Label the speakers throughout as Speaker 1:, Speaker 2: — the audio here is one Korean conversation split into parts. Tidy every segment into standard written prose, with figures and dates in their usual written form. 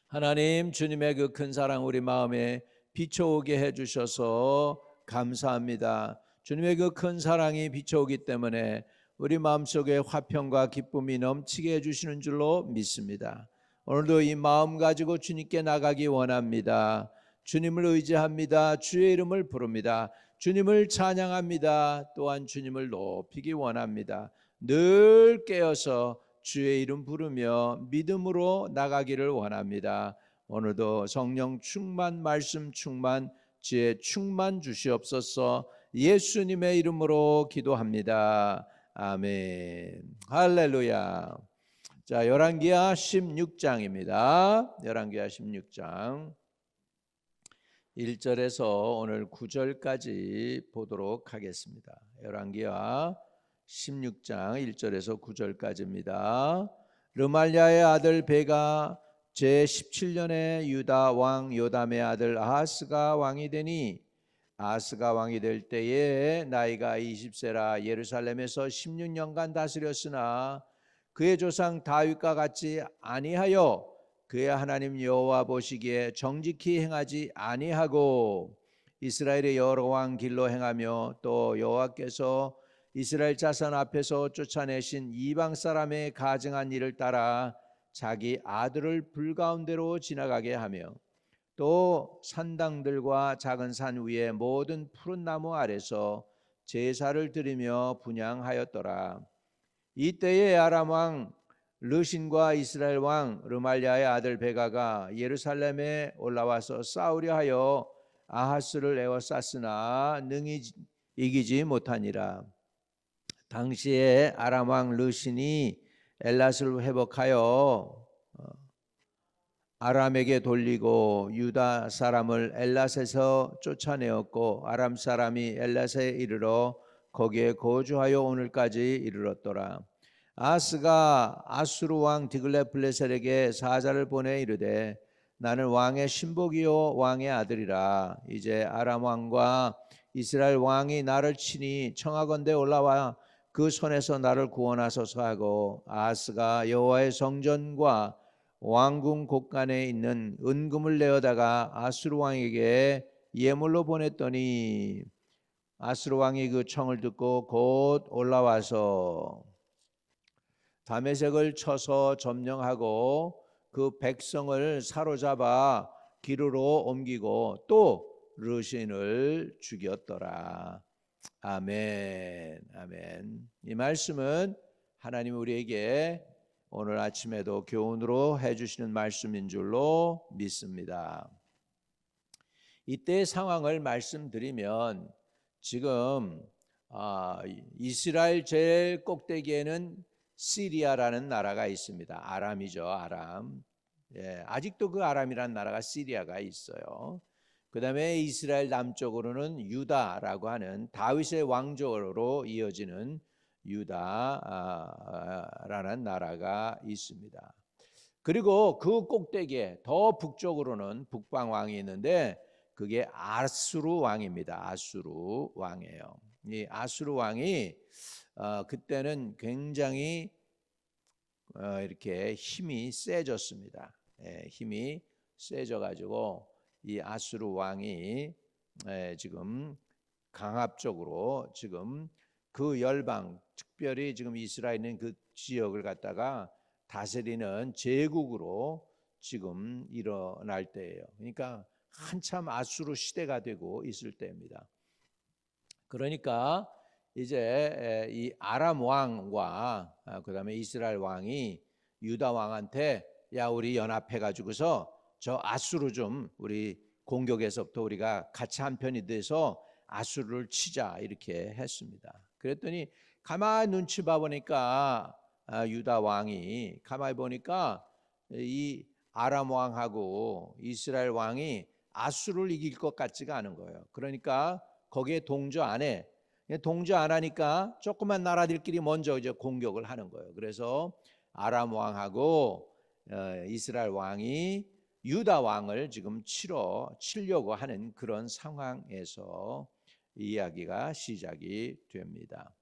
Speaker 1: 하나님, 주님의 그 큰 사랑 우리 마음에 비춰오게 해주셔서 감사합니다. 주님의 그 큰 사랑이 비춰오기 때문에 우리 마음속에 화평과 기쁨이 넘치게 해주시는 줄로 믿습니다. 오늘도 이 마음 가지고 주님께 나가기 원합니다. 주님을 의지합니다. 주의 이름을 부릅니다. 주님을 찬양합니다. 또한 주님을 높이기 원합니다. 늘 깨어서 주의 이름 부르며 믿음으로 나가기를 원합니다. 오늘도 성령 충만, 말씀 충만, 지혜 충만 주시옵소서. 예수님의 이름으로 기도합니다. 아멘. 할렐루야. 자, 열왕기하 16장입니다. 열왕기하 16장 1절에서 오늘 9절까지 보도록 하겠습니다. 열왕기하 16장 1절에서 9절까지입니다. 르말랴의 아들 베가 제17년에 유다 왕 요담의 아들 아하스가 왕이 되니, 아하스가 왕이 될 때에 나이가 20세라 예루살렘에서 16년간 다스렸으나 그의 조상 다윗과 같이 아니하여 그의 하나님 여호와 보시기에 정직히 행하지 아니하고 이스라엘의 여러 왕 길로 행하며 또 여호와께서 이스라엘 자손 앞에서 쫓아내신 이방 사람의 가증한 일을 따라 자기 아들을 불가운데로 지나가게 하며 또 산당들과 작은 산 위에 모든 푸른 나무 아래서 제사를 드리며 분향하였더라. 이때에 아람 왕 르신과 이스라엘 왕 르말랴의 아들 베가가 예루살렘에 올라와서 싸우려 하여 아하스를 에워쌌으나 능히 이기지 못하니라. 당시에 아람 왕 르신이 엘랏을 회복하여 아람에게 돌리고 유다 사람을 엘랏에서 쫓아내었고 아람 사람이 엘랏에 이르러 거기에 거주하여 오늘까지 이르렀더라. 아하스가 아수르 왕 디글렛필레셀에게 사자를 보내 이르되 나는 왕의 신복이요 왕의 아들이라. 이제 아람 왕과 이스라엘 왕이 나를 치니 청하건대 올라와 그 손에서 나를 구원하소서 하고 아하스가 여호와의 성전과 왕궁 곳간에 있는 은금을 내어다가 아수르 왕에게 예물로 보냈더니 아수르 왕이 그 청을 듣고 곧 올라와서 다메섹을 쳐서 점령하고 그 백성을 사로잡아 기르로 옮기고 또 르신을 죽였더라. 아멘. 아멘. 이 말씀은 하나님 우리에게 오늘 아침에도 교훈으로 해주시는 말씀인 줄로 믿습니다. 이때의 상황을 말씀드리면 지금 이스라엘 제일 꼭대기에는 시리아라는 나라가 있습니다. 아람이죠. 아람. 아직도 그 아람이라는 나라가 시리아가 있어요. 그 다음에 이스라엘 남쪽으로는 유다라고 하는 다윗의 왕조로 이어지는 유다라는 나라가 있습니다. 그리고 그 꼭대기에 더 북쪽으로는 북방왕이 있는데 그게 아수르 왕입니다. 아수르 왕이에요. 이 아수르 왕이 그때는 굉장히 이렇게 힘이 세졌습니다. 힘이 세져가지고 이 아수르 왕이 지금 강압적으로 지금 그 열방, 특별히 지금 이스라엘에 있는 그 지역을 갖다가 다스리는 제국으로 지금 일어날 때예요. 그러니까 한참 아수르 시대가 되고 있을 때입니다. 그러니까 이제 이 아람 왕과 그다음에 이스라엘 왕이 유다 왕한테 야 우리 연합해 가지고서 저 아수르 좀 우리 공격에서부터 우리가 같이 한 편이 돼서 아수르를 치자 이렇게 했습니다. 그랬더니 가만히 눈치 봐 보니까 유다 왕이 가만히 보니까 이 아람 왕하고 이스라엘 왕이 아수르를 이길 것 같지가 않은 거예요. 그러니까 거기에 동조 안 해. 동조 안 하니까 조그만 나라들끼리 먼저 이제 공격을 하는 거예요. 그래서 아람 왕하고 이스라엘 왕이 유다 왕을 지금 치려고 하는 그런 상황에서 이야기가 시작이 됩니다.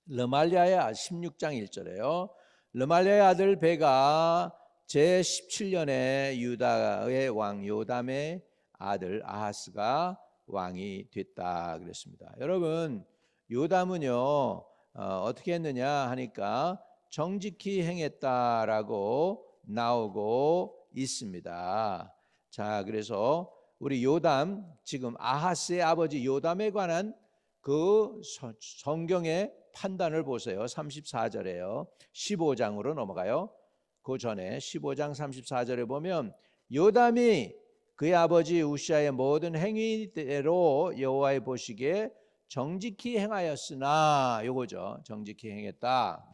Speaker 1: 르말랴의 16장 1절에요. 르말랴의 아들 베가 제17년에 유다의 왕 요담의 아들 아하스가 왕이 됐다 그랬습니다. 여러분, 요담은요 어떻게 했느냐 하니까 정직히 행했다라고 나오고 있습니다. 자, 그래서 우리 요담, 지금 아하스의 아버지 요담에 관한 그 성경의 판단을 보세요. 34절에요. 15장으로 넘어가요. 그 전에 15장 34절에 보면 요담이 그의 아버지 우시아의 모든 행위대로 여호와의 보시기에 정직히 행하였으나, 요거죠. 정직히 행했다.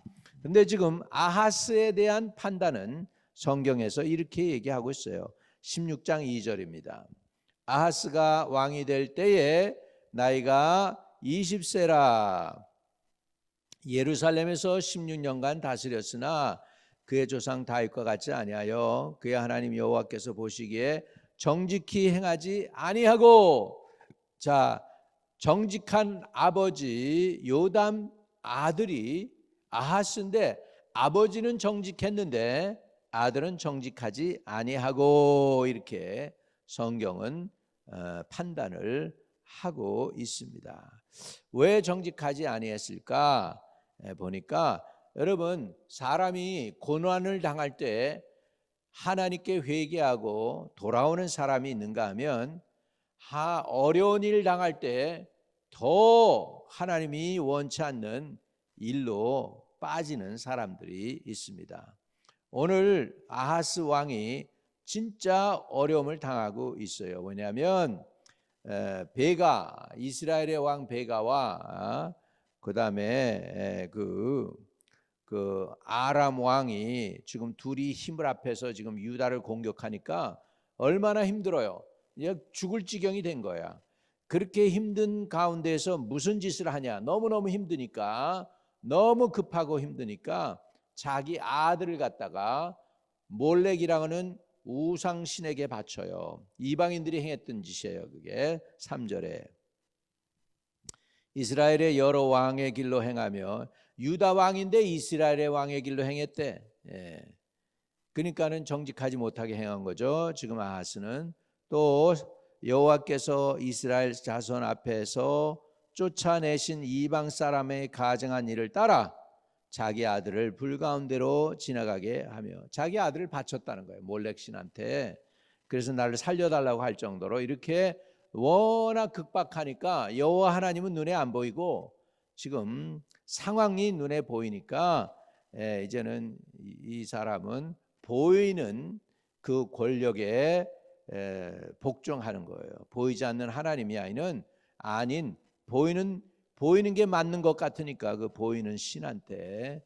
Speaker 1: 근데 지금 아하스에 대한 판단은 성경에서 이렇게 얘기하고 있어요. 16장 2절입니다. 아하스가 왕이 될 때에 나이가 20세라. 예루살렘에서 16년간 다스렸으나 그의 조상 다윗과 같지 아니하여 그의 하나님 여호와께서 보시기에 정직히 행하지 아니하고. 자, 정직한 아버지 요담 아들이 아하스인데, 아버지는 정직했는데 아들은 정직하지 아니하고, 이렇게 성경은 판단을 하고 있습니다. 왜 정직하지 아니했을까 보니까, 여러분, 사람이 고난을 당할 때 하나님께 회개하고 돌아오는 사람이 있는가 하면, 어려운 일 당할 때 더 하나님이 원치 않는 일로 빠지는 사람들이 있습니다. 오늘 아하스 왕이 진짜 어려움을 당하고 있어요. 왜냐하면 베가, 이스라엘의 왕 베가와 그 다음에 그 아람 왕이 지금 둘이 힘을 합해서 지금 유다를 공격하니까 얼마나 힘들어요. 죽을 지경이 된 거야. 그렇게 힘든 가운데서 무슨 짓을 하냐? 너무너무 힘드니까, 너무 급하고 힘드니까 자기 아들을 갖다가 몰렉이라고 하는 우상신에게 바쳐요. 이방인들이 행했던 짓이에요. 그게 3절에 이스라엘의 여러 왕의 길로 행하며, 유다 왕인데 이스라엘의 왕의 길로 행했대. 그러니까는 정직하지 못하게 행한 거죠. 지금 아하스는. 또 여호와께서 이스라엘 자손 앞에서 쫓아내신 이방 사람의 가증한 일을 따라 자기 아들을 불 가운데로 지나가게 하며, 자기 아들을 바쳤다는 거예요, 몰렉 신한테. 그래서 나를 살려달라고 할 정도로 이렇게 워낙 극박하니까 여호와 하나님은 눈에 안 보이고 지금 상황이 눈에 보이니까 이제는 이 사람은 보이는 그 권력에 복종하는 거예요. 보이지 않는 하나님이 아닌 보이는 게 맞는 것 같으니까 그 보이는 신한테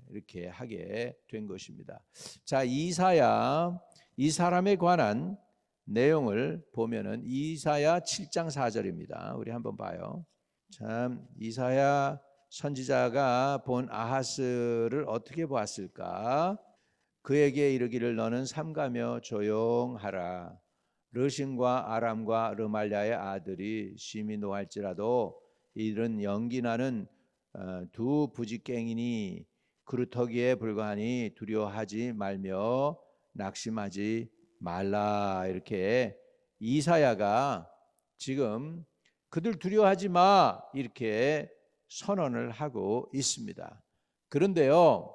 Speaker 1: 이렇게 하게 된 것입니다. 자, 이사야, 이 사람에 관한 내용을 보면은 이사야 7장 4절입니다. 우리 한번 봐요. 참, 이사야 선지자가 본 아하스를 어떻게 보았을까? 그에게 이르기를 너는 삼가며 조용하라. 르신과 아람과 르말랴의 아들이 심히 노할지라도 이들은 연기나는 두 부지깽이니 그루터기에 불과하니 두려워하지 말며 낙심하지 말라. 이렇게 이사야가 지금 그들 두려워하지 마 이렇게 선언을 하고 있습니다. 그런데요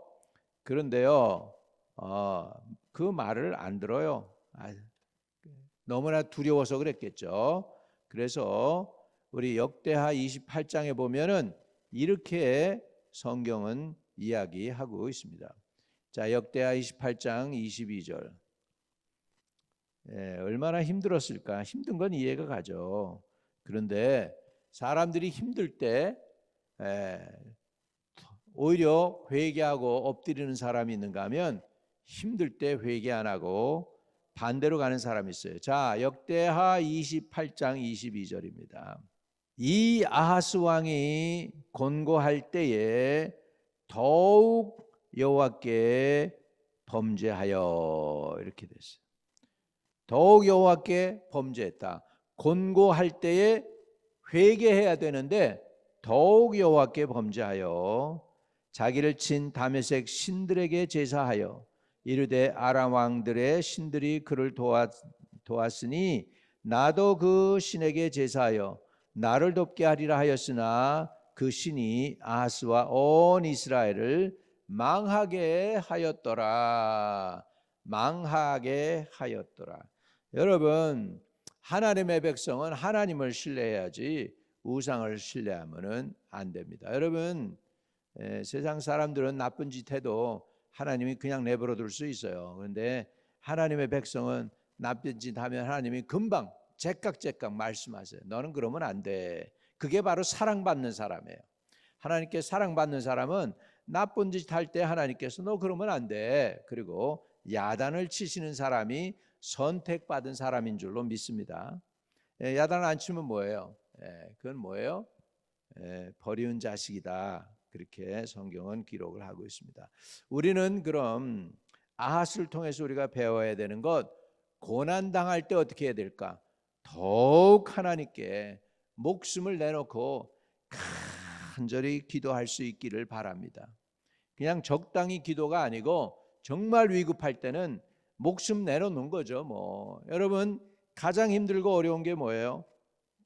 Speaker 1: 그 말을 안 들어요. 너무나 두려워서 그랬겠죠. 그래서 우리 역대하 28장에 보면은 이렇게 성경은 이야기하고 있습니다. 자, 역대하 28장 22절. 얼마나 힘들었을까? 힘든 건 이해가 가죠. 그런데 사람들이 힘들 때 오히려 회개하고 엎드리는 사람이 있는가 하면, 힘들 때 회개 안 하고 반대로 가는 사람이 있어요. 자, 역대하 28장 22절입니다. 이 아하스 왕이 곤고할 때에 더욱 여호와께 범죄하여, 이렇게 됐어요. 더욱 여호와께 범죄했다. 곤고할 때에 회개해야 되는데 더욱 여호와께 범죄하여 자기를 친 다메섹 신들에게 제사하여 이르되 아람 왕들의 신들이 그를 도왔으니 나도 그 신에게 제사하여 나를 돕게 하리라 하였으나 그 신이 아하스와 온 이스라엘을 망하게 하였더라. 망하게 하였더라. 여러분, 하나님의 백성은 하나님을 신뢰해야지 우상을 신뢰하면은 안 됩니다. 여러분, 세상 사람들은 나쁜 짓 해도 하나님이 그냥 내버려 둘 수 있어요. 그런데 하나님의 백성은 나쁜 짓 하면 하나님이 금방 제깍제깍 말씀하세요. 너는 그러면 안 돼. 그게 바로 사랑받는 사람이에요. 하나님께 사랑받는 사람은 나쁜 짓 할 때 하나님께서 너 그러면 안 돼. 그리고 야단을 치시는 사람이 선택받은 사람인 줄로 믿습니다. 야단을 안 치면 뭐예요? 그건 뭐예요? 버리운 자식이다. 그렇게 성경은 기록을 하고 있습니다. 우리는 그럼 아하스를 통해서 우리가 배워야 되는 것, 고난 당할 때 어떻게 해야 될까? 더욱 하나님께 목숨을 내놓고 간절히 기도할 수 있기를 바랍니다. 그냥 적당히 기도가 아니고 정말 위급할 때는 목숨 내놓는 거죠. 뭐 여러분, 가장 힘들고 어려운 게 뭐예요?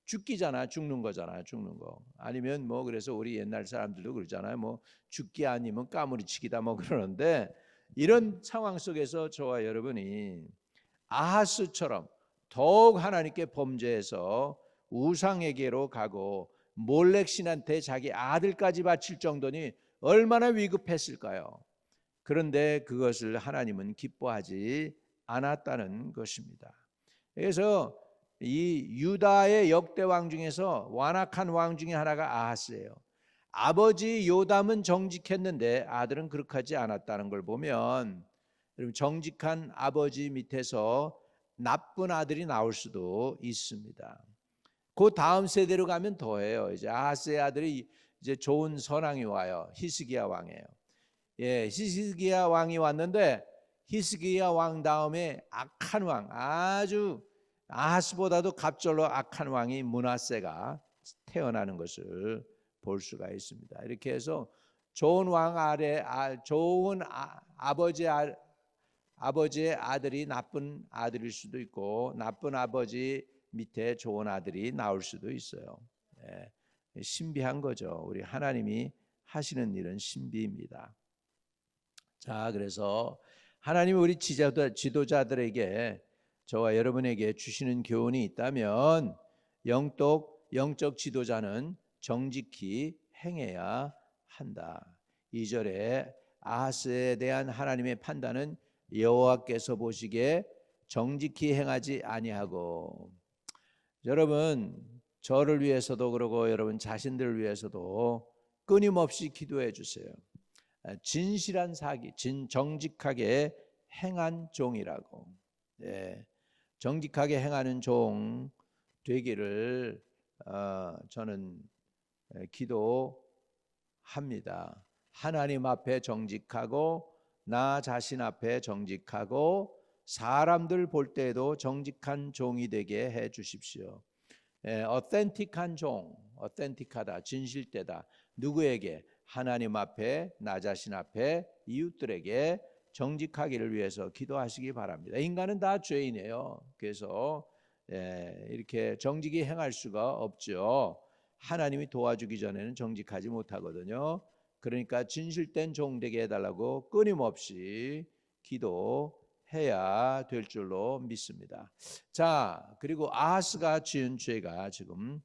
Speaker 1: 죽기잖아. 죽는 거잖아. 죽는 거. 아니면 뭐 그래서 우리 옛날 사람들도 그러잖아요. 뭐 죽기 아니면 까무리치기다 뭐 그러는데, 이런 상황 속에서 저와 여러분이 아하스처럼 더욱 하나님께 범죄해서 우상에게로 가고 몰렉신한테 자기 아들까지 바칠 정도니 얼마나 위급했을까요? 그런데 그것을 하나님은 기뻐하지 않았다는 것입니다. 그래서 이 유다의 역대 왕 중에서 완악한 왕 중에 하나가 아하스예요. 아버지 요담은 정직했는데 아들은 그렇게 하지 않았다는 걸 보면, 정직한 아버지 밑에서 나쁜 아들이 나올 수도 있습니다. 그 다음 세대로 가면 더해요. 이제 아하스의 아들이 이제 좋은 선왕이 와요. 히스기야 왕이에요. 히스기야 왕이 왔는데 히스기야 왕 다음에 악한 왕, 아주 아하스보다도 갑절로 악한 왕이 므낫세가 태어나는 것을 볼 수가 있습니다. 이렇게 해서 좋은 왕 아래 좋은 아버지의 아들이 나쁜 아들일 수도 있고, 나쁜 아버지 밑에 좋은 아들이 나올 수도 있어요. 신비한 거죠. 우리 하나님이 하시는 일은 신비입니다. 자, 그래서 하나님이 우리 지도자들에게, 저와 여러분에게 주시는 교훈이 있다면, 영적 지도자는 정직히 행해야 한다. 2절에 아하스에 대한 하나님의 판단은 여호와께서 보시기에 정직히 행하지 아니하고. 여러분, 저를 위해서도 그러고 여러분 자신들을 위해서도 끊임없이 기도해 주세요. 진실한 사기, 정직하게 행한 종이라고. 정직하게 행하는 종 되기를 저는 기도합니다. 하나님 앞에 정직하고 나 자신 앞에 정직하고 사람들 볼 때에도 정직한 종이 되게 해 주십시오. 어센틱한 종, 어센틱하다, 진실되다. 누구에게? 하나님 앞에, 나 자신 앞에, 이웃들에게 정직하기를 위해서 기도하시기 바랍니다. 인간은 다 죄인이에요. 그래서 이렇게 정직히 행할 수가 없죠. 하나님이 도와주기 전에는 정직하지 못하거든요. 그러니까 진실된 종 되게 해달라고 끊임없이 기도해야 될 줄로 믿습니다. 자, 그리고 아하스가 지은 죄가 지금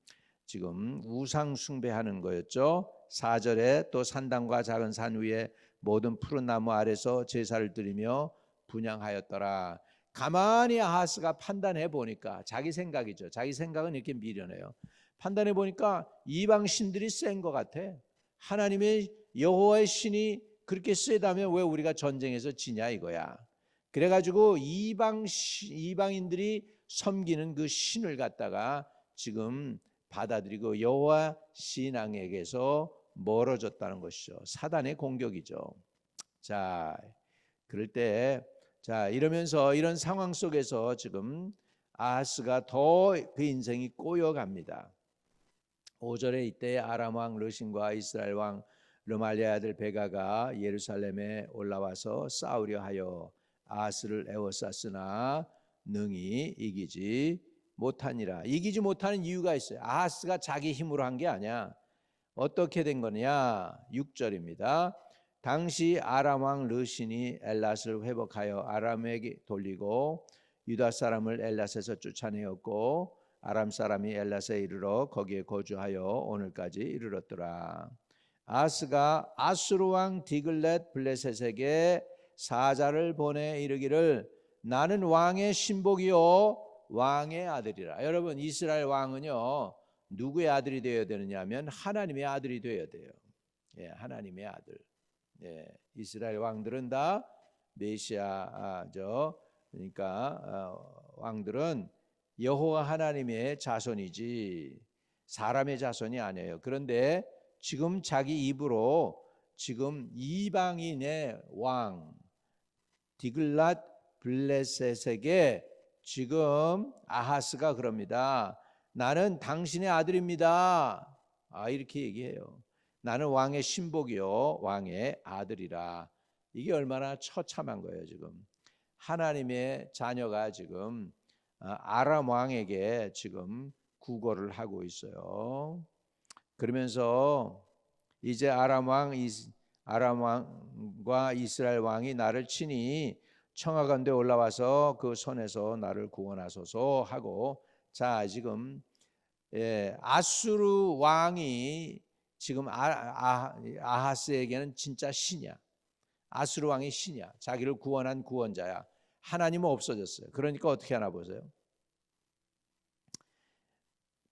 Speaker 1: 우상 숭배하는 거였죠. 4절에 또 산당과 작은 산 위에 모든 푸른 나무 아래서 제사를 드리며 분향하였더라. 가만히 아하스가 판단해 보니까, 자기 생각이죠. 자기 생각은 이렇게 미련해요. 판단해 보니까 이방 신들이 센 것 같아. 하나님의 여호와의 신이 그렇게 세다면 왜 우리가 전쟁에서 지냐 이거야. 그래가지고 이방인들이 섬기는 그 신을 갖다가 지금 받아들이고 여호와 신앙에게서 멀어졌다는 것이죠. 사단의 공격이죠. 자, 그럴 때, 자, 이러면서 이런 상황 속에서 지금 아하스가 더 그 인생이 꼬여갑니다. 5절에 이때 아람 왕 르신과 이스라엘 왕 르말리아 아들 베가가 예루살렘에 올라와서 싸우려 하여 아하스를 에워쌌으나 능히 이기지 못하니라. 이기지 못하는 이유가 있어요. 아하스가 자기 힘으로 한 게 아니야. 어떻게 된 거냐? 6절입니다. 당시 아람 왕 르신이 엘랏을 회복하여 아람에게 돌리고 유다 사람을 엘랏에서 쫓아내었고 아람 사람이 엘랏에 이르러 거기에 거주하여 오늘까지 이르렀더라. 아하스가 아수르 왕 디글렛 블레셋에게 사자를 보내 이르기를 나는 왕의 신복이요 왕의 아들이라. 여러분, 이스라엘 왕은요 누구의 아들이 되어야 되느냐 하면 하나님의 아들이 되어야 돼요. 예, 하나님의 아들. 예, 이스라엘 왕들은 다 메시아죠. 그러니까 왕들은 여호와 하나님의 자손이지 사람의 자손이 아니에요. 그런데 지금 자기 입으로 지금 이방인의 왕 디글랏 블레셋에게 지금 아하스가 그럽니다. 나는 당신의 아들입니다. 이렇게 얘기해요. 나는 왕의 신복이요 왕의 아들이라. 이게 얼마나 처참한 거예요. 지금 하나님의 자녀가 지금 아람 왕에게 지금 구걸을 하고 있어요. 그러면서 이제 아람 왕과 이스라엘 왕이 나를 치니 청하건대 올라와서 그 손에서 나를 구원하소서 하고, 자 지금 아수르 왕이 지금 아하스에게는 진짜 신이야. 아수르 왕이 신이야. 자기를 구원한 구원자야. 하나님은 없어졌어요. 그러니까 어떻게 하나 보세요.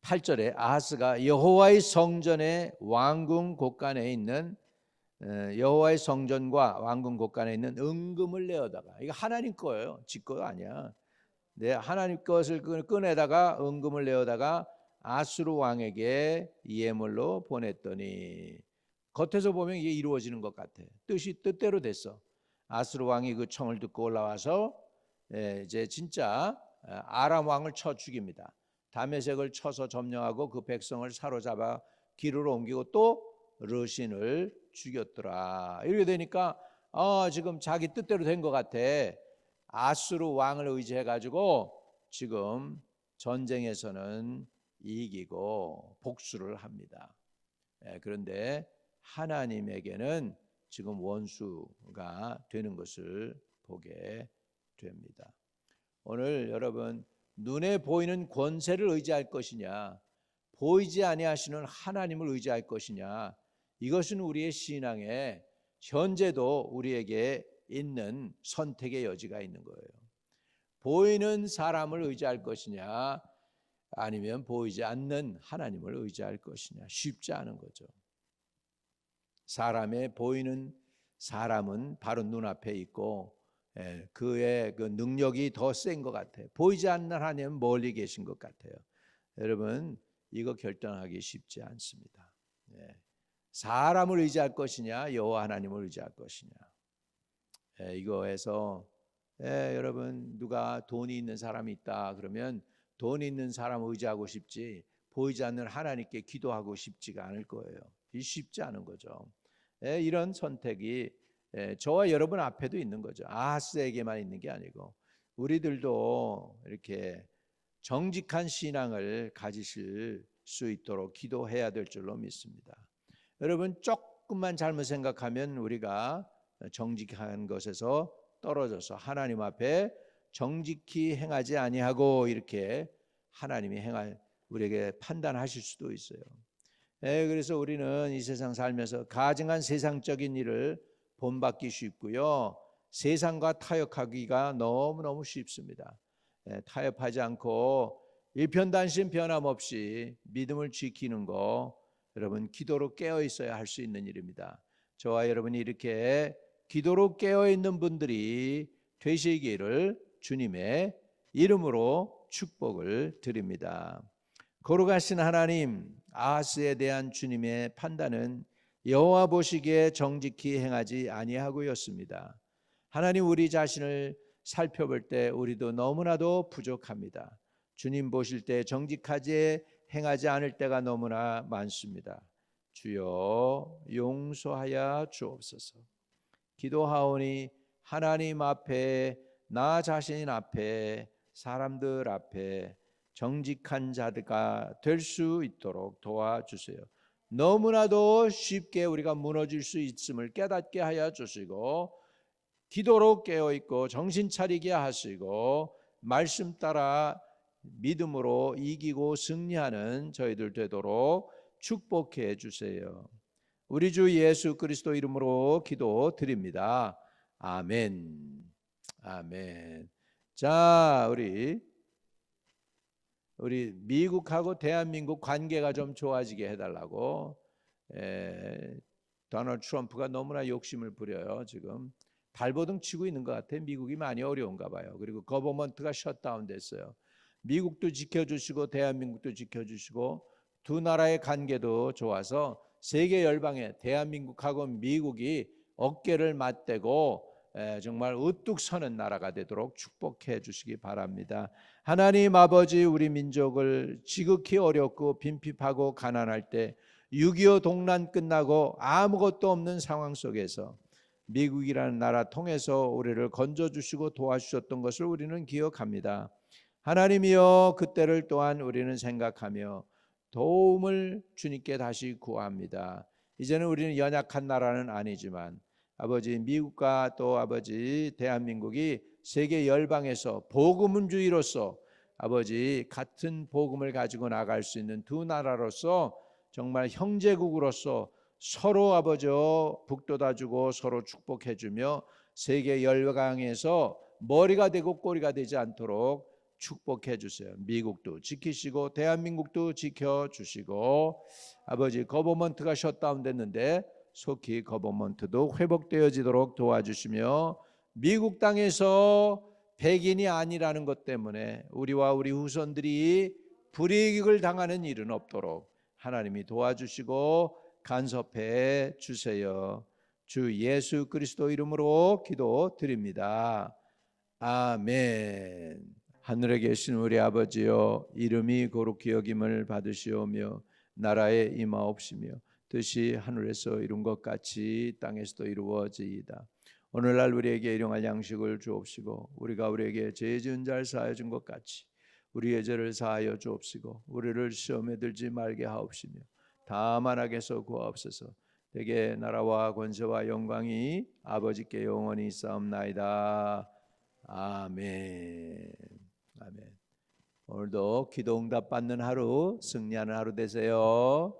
Speaker 1: 8절에 아하스가 여호와의 성전의 왕궁 곳간에 있는 여호와의 성전과 왕궁 곳간에 있는 은금을 내어다가, 이거 하나님 거예요. 지 거 아니야. 하나님 것을 꺼내다가 은금을 내어다가 아수르 왕에게 예물로 보냈더니, 겉에서 보면 이게 이루어지는 것 같아. 뜻대로 됐어. 아수르 왕이 그 청을 듣고 올라와서 이제 진짜 아람 왕을 쳐 죽입니다. 다메섹을 쳐서 점령하고 그 백성을 사로잡아 기르러 옮기고 또 르신을 죽였더라. 이렇게 되니까 지금 자기 뜻대로 된 것 같아. 아수르 왕을 의지해 가지고 지금 전쟁에서는 이기고 복수를 합니다. 그런데 하나님에게는 지금 원수가 되는 것을 보게 됩니다. 오늘 여러분, 눈에 보이는 권세를 의지할 것이냐, 보이지 아니하시는 하나님을 의지할 것이냐, 이것은 우리의 신앙에 현재도 우리에게 있는 선택의 여지가 있는 거예요. 보이는 사람을 의지할 것이냐, 아니면 보이지 않는 하나님을 의지할 것이냐. 쉽지 않은 거죠. 사람의 보이는 사람은 바로 눈앞에 있고 그의 그 능력이 더 센 것 같아요. 보이지 않는 하나님은 멀리 계신 것 같아요. 여러분, 이거 결정하기 쉽지 않습니다. 사람을 의지할 것이냐, 여호와 하나님을 의지할 것이냐. 이거에서 여러분, 누가 돈이 있는 사람이 있다 그러면 돈이 있는 사람을 의지하고 싶지 보이지 않는 하나님께 기도하고 싶지가 않을 거예요. 쉽지 않은 거죠. 이런 선택이 저와 여러분 앞에도 있는 거죠. 아하스에게만 있는 게 아니고 우리들도 이렇게 정직한 신앙을 가지실 수 있도록 기도해야 될 줄로 믿습니다. 여러분, 조금만 잘못 생각하면 우리가 정직한 것에서 떨어져서 하나님 앞에 정직히 행하지 아니하고 이렇게 하나님이 우리에게 판단하실 수도 있어요. 그래서 우리는 이 세상 살면서 가증한 세상적인 일을 본받기 쉽고요, 세상과 타협하기가 너무너무 쉽습니다. 타협하지 않고 일편단심 변함없이 믿음을 지키는 거, 여러분 기도로 깨어 있어야 할 수 있는 일입니다. 저와 여러분이 이렇게 기도로 깨어 있는 분들이 되시기를 주님의 이름으로 축복을 드립니다. 거룩하신 하나님, 아하스에 대한 주님의 판단은 여호와 보시기에 정직히 행하지 아니하고였습니다. 하나님, 우리 자신을 살펴볼 때 우리도 너무나도 부족합니다. 주님 보실 때 정직하지 행하지 않을 때가 너무나 많습니다. 주여 용서하여 주옵소서. 기도하오니 하나님 앞에, 나 자신 앞에, 사람들 앞에 정직한 자가 될 수 있도록 도와주세요. 너무나도 쉽게 우리가 무너질 수 있음을 깨닫게 하여 주시고, 기도로 깨어있고 정신 차리게 하시고, 말씀 따라 믿음으로 이기고 승리하는 저희들 되도록 축복해 주세요. 우리 주 예수 그리스도 이름으로 기도드립니다. 아멘. 아멘. 자, 우리 미국하고 대한민국 관계가 좀 좋아지게 해달라고, 도널드 트럼프가 너무나 욕심을 부려요. 지금 발버둥 치고 있는 것 같아요. 미국이 많이 어려운가 봐요. 그리고 거버먼트가 셧다운 됐어요. 미국도 지켜주시고 대한민국도 지켜주시고 두 나라의 관계도 좋아서 세계 열방에 대한민국하고 미국이 어깨를 맞대고 정말 우뚝 서는 나라가 되도록 축복해 주시기 바랍니다. 하나님 아버지, 우리 민족을 지극히 어렵고 빈핍하고 가난할 때 6.25 동란 끝나고 아무것도 없는 상황 속에서 미국이라는 나라 통해서 우리를 건져주시고 도와주셨던 것을 우리는 기억합니다. 하나님이여, 그때를 또한 우리는 생각하며 도움을 주님께 다시 구합니다. 이제는 우리는 연약한 나라는 아니지만 아버지, 미국과 또 아버지 대한민국이 세계 열방에서 복음주의로서 아버지 같은 복음을 가지고 나갈 수 있는 두 나라로서 정말 형제국으로서 서로 아버지 북돋아주고 서로 축복해주며 세계 열강에서 머리가 되고 꼬리가 되지 않도록 축복해 주세요. 미국도 지키시고 대한민국도 지켜주시고, 아버지 거버먼트가 셧다운 됐는데 속히 거버먼트도 회복되어지도록 도와주시며, 미국 땅에서 백인이 아니라는 것 때문에 우리와 우리 후손들이 불이익을 당하는 일은 없도록 하나님이 도와주시고 간섭해 주세요. 주 예수 그리스도 이름으로 기도드립니다. 아멘. 하늘에 계신 우리 아버지여, 이름이 거룩히 여김을 받으시오며 나라에 임하옵시며 뜻이 하늘에서 이룬 것 같이 땅에서도 이루어지이다. 오늘날 우리에게 일용할 양식을 주옵시고, 우리가 우리에게 죄 지은 자를 사하여 준 것 같이 우리의 죄를 사하여 주옵시고, 우리를 시험에 들지 말게 하옵시며 다만 악에서 구하옵소서. 대개 나라와 권세와 영광이 아버지께 영원히 있사옵나이다. 아멘. 아멘. 오늘도 기도 응답 받는 하루, 승리하는 하루 되세요.